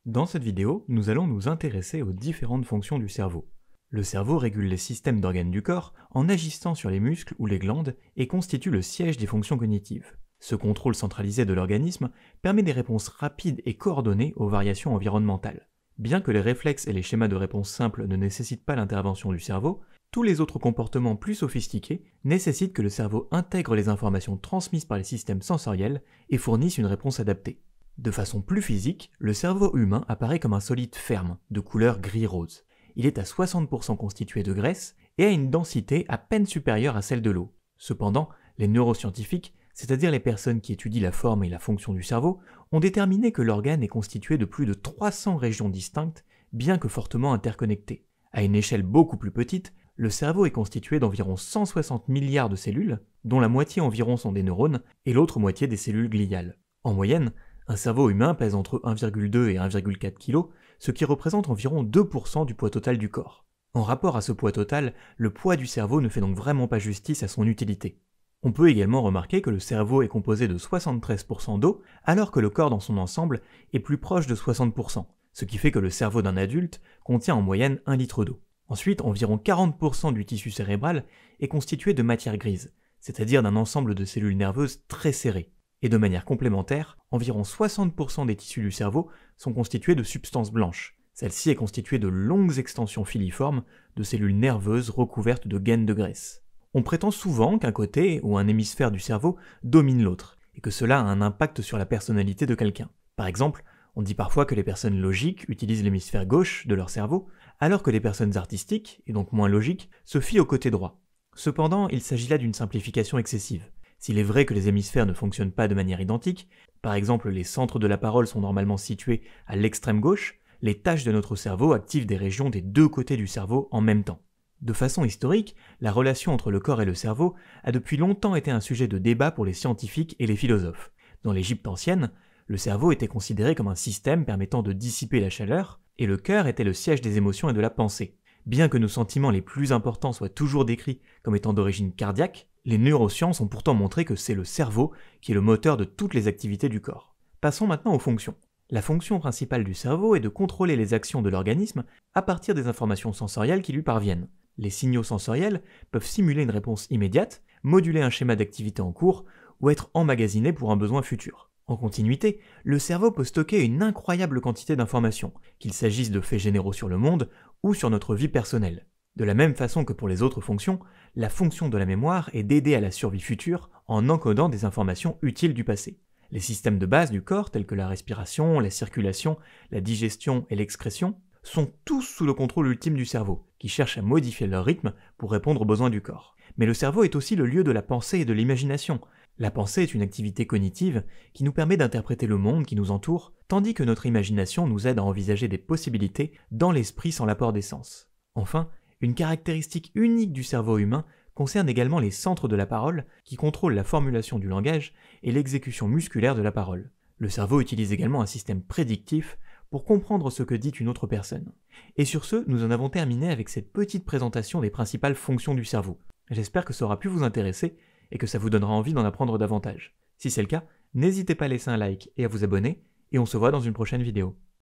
Dans cette vidéo, nous allons nous intéresser aux différentes fonctions du cerveau. Le cerveau régule les systèmes d'organes du corps en agissant sur les muscles ou les glandes et constitue le siège des fonctions cognitives. Ce contrôle centralisé de l'organisme permet des réponses rapides et coordonnées aux variations environnementales. Bien que les réflexes et les schémas de réponse simples ne nécessitent pas l'intervention du cerveau, tous les autres comportements plus sophistiqués nécessitent que le cerveau intègre les informations transmises par les systèmes sensoriels et fournisse une réponse adaptée. De façon plus physique, le cerveau humain apparaît comme un solide ferme, de couleur gris-rose. Il est à 60% constitué de graisse et a une densité à peine supérieure à celle de l'eau. Cependant, les neuroscientifiques, c'est-à-dire les personnes qui étudient la forme et la fonction du cerveau, ont déterminé que l'organe est constitué de plus de 300 régions distinctes, bien que fortement interconnectées. À une échelle beaucoup plus petite, le cerveau est constitué d'environ 160 milliards de cellules, dont la moitié environ sont des neurones et l'autre moitié des cellules gliales. En moyenne, un cerveau humain pèse entre 1,2 et 1,4 kg, ce qui représente environ 2% du poids total du corps. En rapport à ce poids total, le poids du cerveau ne fait donc vraiment pas justice à son utilité. On peut également remarquer que le cerveau est composé de 73% d'eau, alors que le corps dans son ensemble est plus proche de 60%, ce qui fait que le cerveau d'un adulte contient en moyenne 1 litre d'eau. Ensuite, environ 40% du tissu cérébral est constitué de matière grise, c'est-à-dire d'un ensemble de cellules nerveuses très serrées. Et de manière complémentaire, environ 60% des tissus du cerveau sont constitués de substances blanches. Celle-ci est constituée de longues extensions filiformes de cellules nerveuses recouvertes de gaines de graisse. On prétend souvent qu'un côté ou un hémisphère du cerveau domine l'autre, et que cela a un impact sur la personnalité de quelqu'un. Par exemple, on dit parfois que les personnes logiques utilisent l'hémisphère gauche de leur cerveau, alors que les personnes artistiques, et donc moins logiques, se fient au côté droit. Cependant, il s'agit là d'une simplification excessive. S'il est vrai que les hémisphères ne fonctionnent pas de manière identique, par exemple les centres de la parole sont normalement situés à l'extrême gauche, les tâches de notre cerveau activent des régions des deux côtés du cerveau en même temps. De façon historique, la relation entre le corps et le cerveau a depuis longtemps été un sujet de débat pour les scientifiques et les philosophes. Dans l'Égypte ancienne, le cerveau était considéré comme un système permettant de dissiper la chaleur, et le cœur était le siège des émotions et de la pensée. Bien que nos sentiments les plus importants soient toujours décrits comme étant d'origine cardiaque, les neurosciences ont pourtant montré que c'est le cerveau qui est le moteur de toutes les activités du corps. Passons maintenant aux fonctions. La fonction principale du cerveau est de contrôler les actions de l'organisme à partir des informations sensorielles qui lui parviennent. Les signaux sensoriels peuvent simuler une réponse immédiate, moduler un schéma d'activité en cours ou être emmagasinés pour un besoin futur. En continuité, le cerveau peut stocker une incroyable quantité d'informations, qu'il s'agisse de faits généraux sur le monde ou sur notre vie personnelle. De la même façon que pour les autres fonctions, la fonction de la mémoire est d'aider à la survie future en encodant des informations utiles du passé. Les systèmes de base du corps, tels que la respiration, la circulation, la digestion et l'excrétion, sont tous sous le contrôle ultime du cerveau, qui cherche à modifier leur rythme pour répondre aux besoins du corps. Mais le cerveau est aussi le lieu de la pensée et de l'imagination. La pensée est une activité cognitive qui nous permet d'interpréter le monde qui nous entoure, tandis que notre imagination nous aide à envisager des possibilités dans l'esprit sans l'apport des sens. Enfin, une caractéristique unique du cerveau humain concerne également les centres de la parole qui contrôlent la formulation du langage et l'exécution musculaire de la parole. Le cerveau utilise également un système prédictif pour comprendre ce que dit une autre personne. Et sur ce, nous en avons terminé avec cette petite présentation des principales fonctions du cerveau. J'espère que ça aura pu vous intéresser et que ça vous donnera envie d'en apprendre davantage. Si c'est le cas, n'hésitez pas à laisser un like et à vous abonner, et on se voit dans une prochaine vidéo.